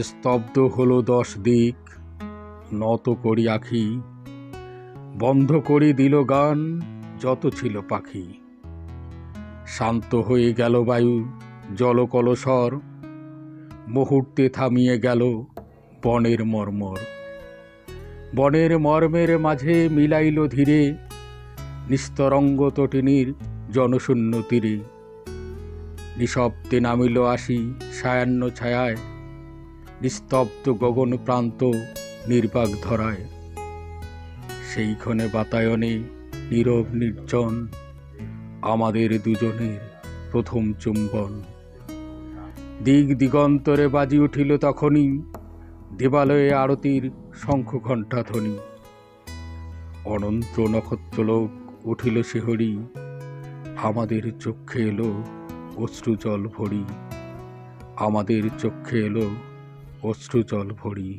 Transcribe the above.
স্তব্ধ হলো 10 দিক, নত করি আখি, বন্ধ করে দিল গান যত ছিল পাখি। শান্ত হয়ে গেল বায়ু, জলকলস্বর, মুহূর্তে থামিয়ে গেল বনের মর্মর। বনের মর্মের মাঝে মিলাইল ধীরে নিস্তরঙ্গ তটিনীর জনশূন্য তীরে। নিঃশব্দে নামিল আসি সায়াহ্ন ছায়ায়, নিস্তব্ধ গগন প্রান্ত নির্বাক ধরায়। সেইক্ষণে বাতায়নে নীরব নির্জন, আমাদের দুজনের প্রথম চুম্বন। দিক দিগন্তরে বাজি উঠিল তখনই দেবালয়ে আরতির শঙ্খ ঘণ্টা ধ্বনি। অনন্ত নক্ষত্রলোক উঠিল শিহরি, আমাদের চক্ষে এলো অশ্রুজল ভরি, আমাদের চক্ষে এলো অশ্রুজল ভরি।